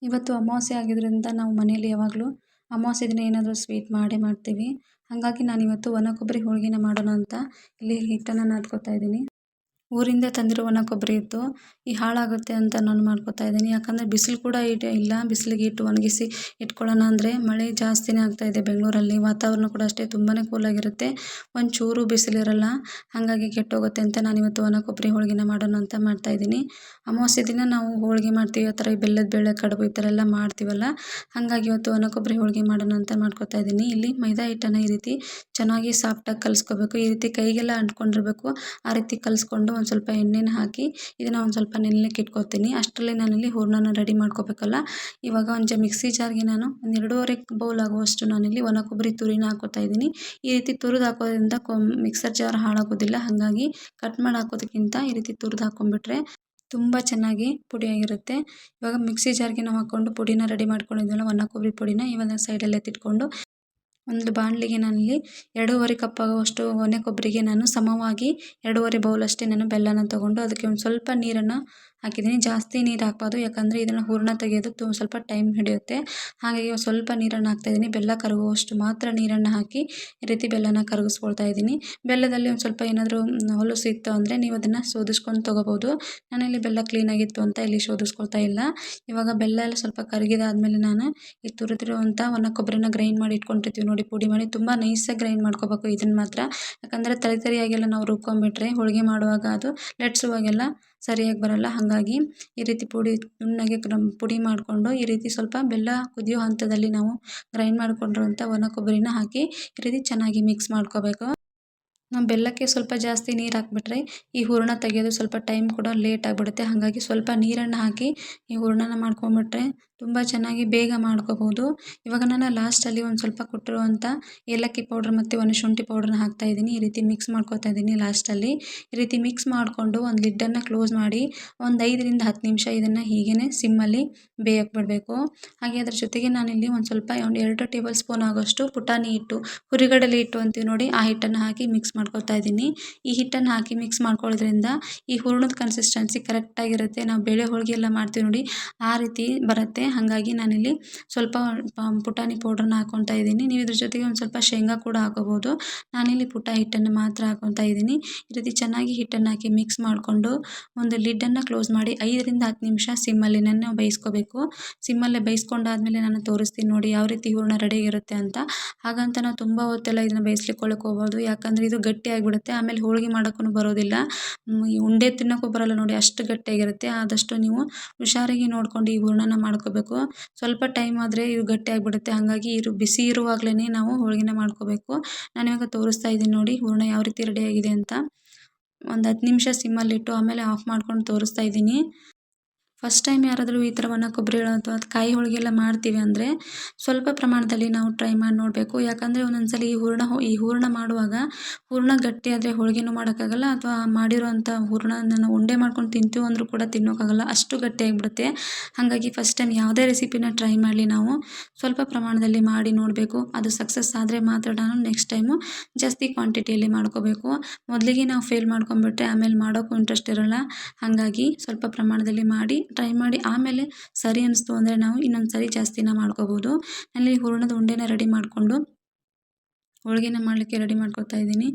ಇವತ್ತು ಅಮಾವಾಸ್ಯೆ ಆಗಿದ್ದರಿಂದ ನಾವು ಮನೆಯಲ್ಲಿ ಯಾವಾಗಲೂ ಅಮಾವಾಸ್ಯೆ ದಿನ ಏನಾದರೂ ಸ್ವೀಟ್ ಮಾಡೇ ಮಾಡ್ತೀವಿ. ಹಾಗಾಗಿ ನಾನಿವತ್ತು ಒಣ ಕೊಬ್ಬರಿ ಹೋಳಿಗೆನ ಮಾಡೋಣ ಅಂತ ಇಲ್ಲಿ ಹಿಟ್ಟನ್ನು ನಾದ್ಕೊತಾ ಇದ್ದೀನಿ. ಊರಿಂದ ತಂದಿರೋ ಒಣ ಕೊಬ್ಬರಿ ಇತ್ತು, ಈ ಹಾಳಾಗುತ್ತೆ ಅಂತ ನಾನು ಮಾಡ್ಕೊತಾ ಇದ್ದೀನಿ. ಯಾಕಂದರೆ ಬಿಸಿಲು ಕೂಡ ಇಲ್ಲ, ಬಿಸಿಲಿಗೆ ಇಟ್ಟು ಒಣಗಿಸಿ ಇಟ್ಕೊಳ್ಳೋಣ ಅಂದರೆ ಮಳೆ ಜಾಸ್ತಿನೇ ಆಗ್ತಾಯಿದೆ ಬೆಂಗಳೂರಲ್ಲಿ. ವಾತಾವರಣ ಕೂಡ ಅಷ್ಟೇ ತುಂಬಾ ಕೂಲಾಗಿರುತ್ತೆ, ಒಂಚೂರು ಬಿಸಿಲಿರಲ್ಲ. ಹಾಗಾಗಿ ಕೆಟ್ಟೋಗುತ್ತೆ ಅಂತ ನಾನಿವತ್ತು ಒಣ ಕೊಬ್ಬರಿ ಹೋಳಿಗೆನ ಮಾಡೋಣ ಅಂತ ಮಾಡ್ತಾಯಿದ್ದೀನಿ. ಅಮಾವಾಸ್ಯೆ ದಿನ ನಾವು ಹೋಳಿಗೆ ಮಾಡ್ತೀವಿ, ಆ ಥರ ಬೆಲ್ಲದ ಬೇಳೆ ಕಡುಬು ಈ ಥರ ಎಲ್ಲ ಮಾಡ್ತೀವಲ್ಲ, ಹಾಗಾಗಿ ಇವತ್ತು ಒಣ ಕೊಬ್ಬರಿ ಹೋಳಿಗೆ ಮಾಡೋಣ ಅಂತ ಮಾಡ್ಕೊತಾ ಇದ್ದೀನಿ. ಇಲ್ಲಿ ಮೈದಾ ಹಿಟ್ಟನ್ನು ಈ ರೀತಿ ಚೆನ್ನಾಗಿ ಸಾಫ್ಟಾಗಿ ಕಲಿಸ್ಕೋಬೇಕು. ಈ ರೀತಿ ಕೈಗೆಲ್ಲ ಅಂಟ್ಕೊಂಡಿರಬೇಕು, ಆ ರೀತಿ ಕಲಿಸ್ಕೊಂಡು ಒಂದು ಸ್ವಲ್ಪ ಎಣ್ಣೆನ ಹಾಕಿ ಇದನ್ನು ಒಂದು ಸ್ವಲ್ಪ ನೆನೆಲಿಕ್ಕೆ ಇಟ್ಕೊತೀನಿ. ಅಷ್ಟರಲ್ಲಿ ನಾನಿಲ್ಲಿ ಹೂರಣನ ರೆಡಿ ಮಾಡ್ಕೋಬೇಕಲ್ಲ. ಇವಾಗ ಒಂದು ಮಿಕ್ಸಿ ಜಾರ್ಗೆ ನಾನು ಒಂದು 2.5 ಬೌಲ್ ಆಗುವಷ್ಟು ನಾನಿಲ್ಲಿ ಒಣ ಕೊಬ್ಬರಿ ತುರಿನ ಹಾಕೋತಾ ಇದ್ದೀನಿ. ಈ ರೀತಿ ತುರಿದು ಹಾಕೋದ್ರಿಂದ ಮಿಕ್ಸರ್ ಜಾರ್ ಹಾಳಾಗೋದಿಲ್ಲ. ಹಾಗಾಗಿ ಕಟ್ ಮಾಡಿ ಹಾಕೋದಕ್ಕಿಂತ ಈ ರೀತಿ ತುರಿದು ಹಾಕ್ಕೊಂಡ್ಬಿಟ್ರೆ ತುಂಬ ಚೆನ್ನಾಗಿ ಪುಡಿಯಾಗಿರುತ್ತೆ. ಇವಾಗ ಮಿಕ್ಸಿ ಜಾರ್ಗೆ ನಾವು ಹಾಕ್ಕೊಂಡು ಪುಡಿನ ರೆಡಿ ಮಾಡ್ಕೊಂಡಿದ್ವಲ್ಲ ಒಣ ಕೊಬ್ಬರಿ ಪುಡಿನ ಇವಾಗ ಸೈಡಲ್ಲಿ ಎತ್ತಿಟ್ಕೊಂಡು ಒಂದು ಬಾಣಲಿಗೆ ನಾನಿಲ್ಲಿ 2.5 ಕಪ್ ಆಗುವಷ್ಟು ಒಣ ಕೊಬ್ಬರಿಗೆ ನಾನು ಸಮವಾಗಿ 2.5 ಬೌಲ್ ಅಷ್ಟೇ ನಾನು ಬೆಲ್ಲನ ತೊಗೊಂಡು ಅದಕ್ಕೆ ಒಂದು ಸ್ವಲ್ಪ ನೀರನ್ನು ಹಾಕಿದ್ದೀನಿ. ಜಾಸ್ತಿ ನೀರು ಹಾಕ್ಬಾರ್ದು, ಯಾಕಂದರೆ ಇದನ್ನು ಹೂರಣ ತೆಗೆಯೋದು ಸ್ವಲ್ಪ ಟೈಮ್ ಹಿಡಿಯುತ್ತೆ. ಹಾಗಾಗಿ ಸ್ವಲ್ಪ ನೀರನ್ನು ಹಾಕ್ತಾಯಿದ್ದೀನಿ. ಬೆಲ್ಲ ಕರಗುವಷ್ಟು ಮಾತ್ರ ನೀರನ್ನು ಹಾಕಿ ಈ ರೀತಿ ಬೆಲ್ಲನ ಕರಗಿಸ್ಕೊಳ್ತಾ ಇದ್ದೀನಿ. ಬೆಲ್ಲದಲ್ಲಿ ಒಂದು ಸ್ವಲ್ಪ ಏನಾದರೂ ಹೊಲಸು ಇತ್ತು ಅಂದರೆ ನೀವು ಅದನ್ನು ಶೋಧಿಸ್ಕೊಂಡು ತೊಗೋಬೋದು. ನಾನಿಲ್ಲಿ ಬೆಲ್ಲ ಕ್ಲೀನಾಗಿತ್ತು ಅಂತ ಇಲ್ಲಿ ಶೋಧಿಸ್ಕೊಳ್ತಾ ಇಲ್ಲ. ಇವಾಗ ಬೆಲ್ಲ ಎಲ್ಲ ಸ್ವಲ್ಪ ಕರಗಿದಾದ್ಮೇಲೆ ನಾನು ಈ ತುರಿದಿರುವಂಥ ಒಣ ಕೊಬ್ಬರಿನ ಗ್ರೈಂಡ್ ಮಾಡಿ ಇಟ್ಕೊಂಡಿರ್ತೀವಿ ನೋಡಿ, ಪುಡಿ ಮಾಡಿ ತುಂಬ ನೈಸಾಗಿ ಗ್ರೈಂಡ್ ಮಾಡ್ಕೋಬೇಕು ಇದನ್ನು ಮಾತ್ರ. ಯಾಕಂದರೆ ತರಿಯಾಗೆಲ್ಲ ನಾವು ರುಬ್ಕೊಂಡ್ಬಿಟ್ರೆ ಹೋಳಿಗೆ ಮಾಡುವಾಗ ಅದು ಲಟ್ಸುವಾಗೆಲ್ಲ ಸರಿಯಾಗಿ ಬರಲ್ಲ. ಹಾಗಾಗಿ ಈ ರೀತಿ ನುಣ್ಣಗೆ ಪುಡಿ ಮಾಡಿಕೊಂಡು ಈ ರೀತಿ ಸ್ವಲ್ಪ ಬೆಲ್ಲ ಕುದಿಯೋ ಹಂತದಲ್ಲಿ ನಾವು ಗ್ರೈಂಡ್ ಮಾಡಿಕೊಂಡಿರುವಂಥ ಒಣ ಕೊಬ್ಬರಿನ ಹಾಕಿ ಈ ರೀತಿ ಚೆನ್ನಾಗಿ ಮಿಕ್ಸ್ ಮಾಡ್ಕೋಬೇಕು. ನಾವು ಬೆಲ್ಲಕ್ಕೆ ಸ್ವಲ್ಪ ಜಾಸ್ತಿ ನೀರು ಹಾಕಿಬಿಟ್ರೆ ಈ ಹೂರಣ ತೆಗೆಯೋದು ಸ್ವಲ್ಪ ಟೈಮ್ ಕೂಡ ಲೇಟ್ ಆಗಿಬಿಡುತ್ತೆ. ಹಾಗಾಗಿ ಸ್ವಲ್ಪ ನೀರನ್ನು ಹಾಕಿ ಈ ಹೂರಣನ ಮಾಡ್ಕೊಂಬಿಟ್ರೆ ತುಂಬ ಚೆನ್ನಾಗಿ ಬೇಗ ಮಾಡ್ಕೋಬೋದು. ಇವಾಗ ನಾನು ಲಾಸ್ಟಲ್ಲಿ ಒಂದು ಸ್ವಲ್ಪ ಕೊಟ್ಟಿರುವಂಥ ಏಲಕ್ಕಿ ಪೌಡ್ರ್ ಮತ್ತು ಒಣಶುಂಠಿ ಪೌಡ್ರನ್ನ ಹಾಕ್ತಾಯಿದ್ದೀನಿ. ಈ ರೀತಿ ಮಿಕ್ಸ್ ಮಾಡ್ಕೊತಾ ಇದ್ದೀನಿ ಲಾಸ್ಟಲ್ಲಿ. ಈ ರೀತಿ ಮಿಕ್ಸ್ ಮಾಡಿಕೊಂಡು ಒಂದು ಲಿಡ್ಡನ್ನು ಕ್ಲೋಸ್ ಮಾಡಿ ಒಂದು 5ರಿಂದ 10 ನಿಮಿಷ ಇದನ್ನು ಹೀಗೇ ಸಿಮ್ಮಲ್ಲಿ ಬೇಯಕ್ಕೆ ಬಿಡಬೇಕು. ಹಾಗೆ ಅದ್ರ ಜೊತೆಗೆ ನಾನಿಲ್ಲಿ ಒಂದು ಸ್ವಲ್ಪ 2 ಟೇಬಲ್ ಸ್ಪೂನ್ ಆಗೋಷ್ಟು ಪುಟಾಣಿ ಹಿಟ್ಟು, ಹುರಿಗಡಲೆ ಹಿಟ್ಟು ಅಂತೀವಿ ನೋಡಿ, ಆ ಹಿಟ್ಟನ್ನು ಹಾಕಿ ಮಿಕ್ಸ್ ಮಾಡ್ಕೊತಾ ಇದ್ದೀನಿ. ಈ ಹಿಟ್ಟನ್ನು ಹಾಕಿ ಮಿಕ್ಸ್ ಮಾಡ್ಕೊಳ್ಳೋದ್ರಿಂದ ಈ ಹೂರಣದ ಕನ್ಸಿಸ್ಟೆನ್ಸಿ ಕರೆಕ್ಟಾಗಿರುತ್ತೆ. ನಾವು ಬೇಳೆ ಹೋಳಿಗೆ ಎಲ್ಲ ಮಾಡ್ತೀವಿ ನೋಡಿ, ಆ ರೀತಿ ಬರುತ್ತೆ. ಹಾಗಾಗಿ ನಾನಿಲ್ಲಿ ಸ್ವಲ್ಪ ಪುಟಾಣಿ ಪೌಡ್ರನ್ನ ಹಾಕ್ಕೊತಾ ಇದ್ದೀನಿ. ನೀವು ಇದ್ರ ಜೊತೆಗೆ ಒಂದು ಸ್ವಲ್ಪ ಶೇಂಗಾ ಕೂಡ ಹಾಕೋಬೋದು. ನಾನಿಲ್ಲಿ ಪುಟ್ಟ ಹಿಟ್ಟನ್ನು ಮಾತ್ರ ಹಾಕ್ಕೊತಾ ಇದ್ದೀನಿ. ಈ ರೀತಿ ಚೆನ್ನಾಗಿ ಹಿಟ್ಟನ್ನು ಹಾಕಿ ಮಿಕ್ಸ್ ಮಾಡಿಕೊಂಡು ಒಂದು ಲಿಡ್ಡನ್ನು ಕ್ಲೋಸ್ ಮಾಡಿ 5ರಿಂದ 10 ನಿಮಿಷ ಸಿಮ್ಮಲ್ಲಿ ನಾನು ಬೇಯಿಸ್ಕೋಬೇಕು. ಸಿಮ್ಮಲ್ಲೇ ಬೇಯಿಸ್ಕೊಂಡಾದ್ಮೇಲೆ ನಾನು ತೋರಿಸ್ತೀನಿ ನೋಡಿ ಯಾವ ರೀತಿ ಹೂರಣ ರೆಡಿಯಾಗಿರುತ್ತೆ ಅಂತ. ಹಾಗಂತ ನಾವು ತುಂಬ ಹೊತ್ತೆಲ್ಲ ಇದನ್ನು ಬೇಯಿಸ್ಲಿಕ್ಕೆ ಹೋಗ್ಬಾರ್ದು, ಯಾಕಂದರೆ ಇದು ಗಟ್ಟಿ ಆಗಿಬಿಡುತ್ತೆ. ಆಮೇಲೆ ಹೋಳಿಗೆ ಮಾಡೋಕ್ಕೂ ಬರೋದಿಲ್ಲ, ಈ ಉಂಡೆ ತಿನ್ನೋಕ್ಕೂ ಬರೋಲ್ಲ ನೋಡಿ, ಅಷ್ಟು ಗಟ್ಟಿಯಾಗಿರುತ್ತೆ. ಆದಷ್ಟು ನೀವು ಹುಷಾರಾಗಿ ನೋಡ್ಕೊಂಡು ಈ ಹೂರಣನ ಮಾಡ್ಕೋಬೇಕು. ಸ್ವಲ್ಪ ಟೈಮ್ ಆದರೆ ಇದು ಗಟ್ಟಿ ಆಗಿಬಿಡುತ್ತೆ. ಹಾಗಾಗಿ ಬಿಸಿ ಇರುವಾಗಲೇ ನಾವು ಹೋಳಿಗೆನ ಮಾಡ್ಕೋಬೇಕು. ನಾನಿವಾಗ ತೋರಿಸ್ತಾ ಇದ್ದೀನಿ ನೋಡಿ ಹೂರಣ ಯಾವ ರೀತಿ ರೆಡಿಯಾಗಿದೆ ಅಂತ. ಒಂದು 10 ನಿಮಿಷ ಸಿಮ್ಮಲ್ಲಿಟ್ಟು ಆಮೇಲೆ ಆಫ್ ಮಾಡ್ಕೊಂಡು ತೋರಿಸ್ತಾ ಇದ್ದೀನಿ. ಫಸ್ಟ್ ಟೈಮ್ ಯಾರಾದರೂ ಈ ಥರ ಒಣ ಕೊಬ್ಬರಿ ಅಥವಾ ಕಾಯಿ ಹೋಳಿಗೆ ಎಲ್ಲ ಮಾಡ್ತೀವಿ ಅಂದರೆ ಸ್ವಲ್ಪ ಪ್ರಮಾಣದಲ್ಲಿ ನಾವು ಟ್ರೈ ಮಾಡಿ ನೋಡಬೇಕು. ಯಾಕಂದರೆ ಒಂದೊಂದು ಈ ಹೂರಣ ಮಾಡುವಾಗ ಹೂರಣ ಗಟ್ಟಿಯಾದರೆ ಹೋಳಿಗೆನೂ ಮಾಡೋಕ್ಕಾಗಲ್ಲ, ಅಥವಾ ಮಾಡಿರೋವಂಥ ಹೂರಣನ ನಾವು ಉಂಡೆ ಮಾಡ್ಕೊಂಡು ತಿಂತೀವಿ ಅಂದರೂ ಕೂಡ ತಿನ್ನೋಕ್ಕಾಗಲ್ಲ, ಅಷ್ಟು ಗಟ್ಟಿಯಾಗಿಬಿಡುತ್ತೆ. ಹಾಗಾಗಿ ಫಸ್ಟ್ ಟೈಮ್ ಯಾವುದೇ ರೆಸಿಪಿನ ಟ್ರೈ ಮಾಡಲಿ ನಾವು ಸ್ವಲ್ಪ ಪ್ರಮಾಣದಲ್ಲಿ ಮಾಡಿ ನೋಡಬೇಕು. ಅದು ಸಕ್ಸಸ್ ಆದರೆ ಮಾತ್ರ ನಾನು ನೆಕ್ಸ್ಟ್ ಟೈಮು ಜಾಸ್ತಿ ಕ್ವಾಂಟಿಟಿಯಲ್ಲಿ ಮಾಡ್ಕೋಬೇಕು. ಮೊದಲಿಗೆ ನಾವು ಫೇಲ್ ಮಾಡ್ಕೊಂಡ್ಬಿಟ್ರೆ ಆಮೇಲೆ ಮಾಡೋಕ್ಕೂ ಇಂಟ್ರೆಸ್ಟ್ ಇರೋಲ್ಲ. ಹಾಗಾಗಿ ಸ್ವಲ್ಪ ಪ್ರಮಾಣದಲ್ಲಿ ಮಾಡಿ ಟ್ರೈ ಮಾಡಿ ಆಮೇಲೆ ಸರಿ ಅನ್ನಿಸ್ತು ಅಂದರೆ ನಾವು ಇನ್ನೊಂದು ಸರಿ ಜಾಸ್ತಿನ ಮಾಡ್ಕೋಬೋದು. ನಾನಿಲ್ಲಿ ಹೂರಣದ ಉಂಡೆನ ರೆಡಿ ಮಾಡಿಕೊಂಡು ಹೋಳಿಗೆನ ಮಾಡಲಿಕ್ಕೆ ರೆಡಿ ಮಾಡ್ಕೊತಾ ಇದ್ದೀನಿ.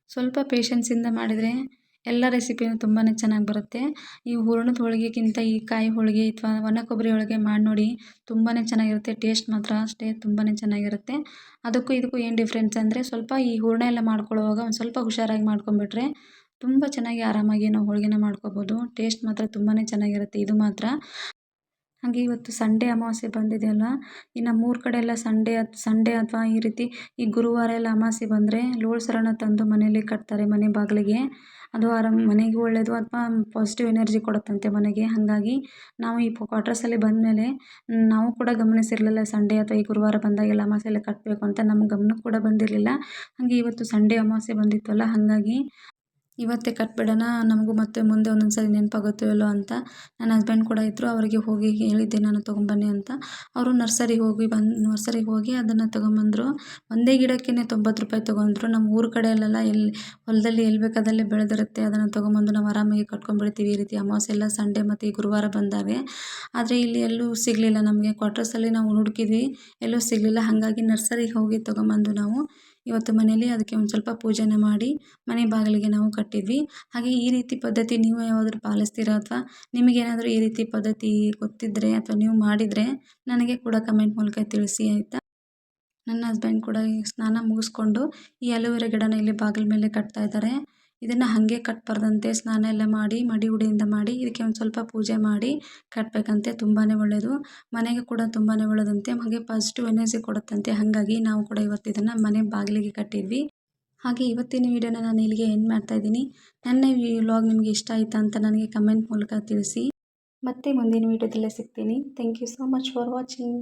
ಸ್ವಲ್ಪ ಪೇಷನ್ಸಿಂದ ಮಾಡಿದರೆ ಎಲ್ಲ ರೆಸಿಪಿನೂ ತುಂಬಾ ಚೆನ್ನಾಗಿ ಬರುತ್ತೆ. ಈ ಹೂರಣದ ಹೋಳಿಗೆಗಿಂತ ಈ ಕಾಯಿ ಹೋಳಿಗೆ ಅಥವಾ ಒಣ ಕೊಬ್ಬರಿ ಹೋಳಿಗೆ ಮಾಡಿ ನೋಡಿ, ತುಂಬಾ ಚೆನ್ನಾಗಿರುತ್ತೆ. ಟೇಸ್ಟ್ ಮಾತ್ರ ಅಷ್ಟೇ ತುಂಬಾ ಚೆನ್ನಾಗಿರುತ್ತೆ. ಅದಕ್ಕೂ ಇದಕ್ಕೂ ಏನು ಡಿಫ್ರೆನ್ಸ್ ಅಂದರೆ, ಸ್ವಲ್ಪ ಈ ಹೂರಣ ಎಲ್ಲ ಮಾಡ್ಕೊಳ್ಳುವಾಗ ಒಂದು ಸ್ವಲ್ಪ ಹುಷಾರಾಗಿ ಮಾಡ್ಕೊಂಬಿಟ್ರೆ ತುಂಬ ಚೆನ್ನಾಗಿ ಆರಾಮಾಗಿ ನಾವು ಹೋಳಿಗೆನ ಮಾಡ್ಕೋಬೋದು. ಟೇಸ್ಟ್ ಮಾತ್ರ ತುಂಬಾ ಚೆನ್ನಾಗಿರುತ್ತೆ ಇದು ಮಾತ್ರ. ಹಾಗೆ ಇವತ್ತು ಸಂಡೇ ಅಮಾವಾಸ್ಯೆ ಬಂದಿದೆಯಲ್ಲ, ಈ ನಮ್ಮೂರ ಕಡೆ ಎಲ್ಲ ಸಂಡೇ ಅಥವಾ ಈ ರೀತಿ ಈ ಗುರುವಾರ ಎಲ್ಲ ಅಮಾವಾಸ್ಯೆ ಬಂದರೆ ಲೋಳೆ ಸರನ ತಂದು ಮನೆಯಲ್ಲಿ ಕಟ್ತಾರೆ ಮನೆ ಬಾಗಿಲಿಗೆ. ಅದು ಮನೆಗೂ ಒಳ್ಳೆಯದು ಅಥವಾ ಪಾಸಿಟಿವ್ ಎನರ್ಜಿ ಕೊಡುತ್ತಂತೆ ಮನೆಗೆ. ಹಾಗಾಗಿ ನಾವು ಈ ಕ್ವಾರ್ಟರ್ಸಲ್ಲಿ ಬಂದಮೇಲೆ ನಾವು ಕೂಡ ಗಮನಿಸಿರಲಿಲ್ಲ ಸಂಡೇ ಅಥವಾ ಈ ಗುರುವಾರ ಬಂದಾಗೆಲ್ಲ ಅಮಾವಾಸ್ಯೆ ಎಲ್ಲ ಕಟ್ಟಬೇಕು ಅಂತ ನಮ್ಮ ಗಮನಕ್ಕೆ ಕೂಡ ಬಂದಿರಲಿಲ್ಲ. ಹಾಗೆ ಇವತ್ತು ಸಂಡೇ ಅಮಾವಾಸ್ಯೆ ಬಂದಿತ್ತಲ್ಲ, ಹಾಗಾಗಿ ಇವತ್ತೇ ಕಟ್ಬಿಡೋಣ, ನಮಗೂ ಮತ್ತೆ ಮುಂದೆ ಒಂದೊಂದು ಸರಿ ನೆನಪಾಗುತ್ತೋ ಇಲ್ಲೋ ಅಂತ. ನನ್ನ ಹಸ್ಬೆಂಡ್ ಕೂಡ ಇದ್ದರು, ಅವರಿಗೆ ಹೋಗಿ ಹೇಳಿದ್ದೆ ನಾನು ತೊಗೊಂಬನ್ನಿ ಅಂತ. ಅವರು ನರ್ಸರಿಗೆ ಹೋಗಿ ಅದನ್ನು ತೊಗೊಂಬಂದರು. ಒಂದೇ ಗಿಡಕ್ಕೇ 90 ರೂಪಾಯಿ ತೊಗೊಂಡ್ರು. ನಮ್ಮ ಊರ ಕಡೆಯಲ್ಲೆಲ್ಲ ಹೊಲದಲ್ಲಿ ಎಲ್ಲಿ ಬೇಕಾದಲ್ಲೇ ಬೆಳೆದಿರುತ್ತೆ, ಅದನ್ನು ತೊಗೊಂಬಂದು ನಾವು ಆರಾಮಾಗಿ ಕಟ್ಕೊಂಡ್ಬಿಡ್ತೀವಿ ಈ ರೀತಿ ಅಮಾವಾಸ್ಯೆ ಎಲ್ಲ ಸಂಡೇ ಮತ್ತು ಈ ಗುರುವಾರ ಬಂದಾಗೆ. ಆದರೆ ಇಲ್ಲಿ ಎಲ್ಲೂ ಸಿಗಲಿಲ್ಲ ನಮಗೆ. ಕ್ವಾರ್ಟರ್ಸಲ್ಲಿ ನಾವು ಹುಡುಕಿದ್ವಿ, ಎಲ್ಲೂ ಸಿಗಲಿಲ್ಲ. ಹಾಗಾಗಿ ನರ್ಸರಿಗೆ ಹೋಗಿ ತೊಗೊಂಬಂದು ನಾವು ಇವತ್ತು ಮನೇಲಿ ಅದಕ್ಕೆ ಒಂದು ಸ್ವಲ್ಪ ಪೂಜೆನ ಮಾಡಿ ಮನೆ ಬಾಗಿಲಿಗೆ ನಾವು ಕಟ್ಟಿದ್ವಿ. ಹಾಗೆ ಈ ರೀತಿ ಪದ್ಧತಿ ನೀವು ಯಾವಾದರೂ ಪಾಲಿಸ್ತೀರಾ ಅಥವಾ ನಿಮಗೇನಾದರೂ ಈ ರೀತಿ ಪದ್ಧತಿ ಗೊತ್ತಿದ್ದರೆ ಅಥವಾ ನೀವು ಮಾಡಿದರೆ ನನಗೆ ಕೂಡ ಕಮೆಂಟ್ ಮೂಲಕ ತಿಳಿಸಿ, ಆಯಿತಾ. ನನ್ನ ಹಸ್ಬೆಂಡ್ ಕೂಡ ಈ ಸ್ನಾನ ಮುಗಿಸ್ಕೊಂಡು ಈ ಅಲೋವೆರಾ ಗಿಡನ ಇಲ್ಲಿ ಬಾಗಿಲ ಮೇಲೆ ಕಟ್ತಾ ಇದ್ದಾರೆ. ಇದನ್ನು ಹಾಗೆ ಕಟ್ಟಬಾರ್ದಂತೆ, ಸ್ನಾನ ಎಲ್ಲ ಮಾಡಿ ಮಡಿ ಉಡಿಯಿಂದ ಮಾಡಿ ಇದಕ್ಕೆ ಒಂದು ಸ್ವಲ್ಪ ಪೂಜೆ ಮಾಡಿ ಕಟ್ಟಬೇಕಂತೆ. ತುಂಬಾ ಒಳ್ಳೆಯದು, ಮನೆಗೆ ಕೂಡ ತುಂಬಾ ಒಳ್ಳೆಯದಂತೆ. ಹಾಗೆ ಪಾಸಿಟಿವ್ ಎನರ್ಜಿ ಕೊಡುತ್ತಂತೆ. ಹಾಗಾಗಿ ನಾವು ಕೂಡ ಇವತ್ತು ಇದನ್ನು ಮನೆ ಬಾಗಿಲಿಗೆ ಕಟ್ಟಿದ್ವಿ. ಹಾಗೆ ಇವತ್ತಿನ ವಿಡಿಯೋನ ನಾನು ಇಲ್ಲಿಗೆ ಎಂಡ್ ಮಾಡ್ತಾ ಇದ್ದೀನಿ. ನನ್ನ ಈ ವ್ಲಾಗ್ ನಿಮಗೆ ಇಷ್ಟ ಆಯಿತಾ ಅಂತ ನನಗೆ ಕಮೆಂಟ್ ಮೂಲಕ ತಿಳಿಸಿ. ಮತ್ತೆ ಮುಂದಿನ ವಿಡಿಯೋದಲ್ಲೇ ಸಿಗ್ತೀನಿ. Thank you so much for watching.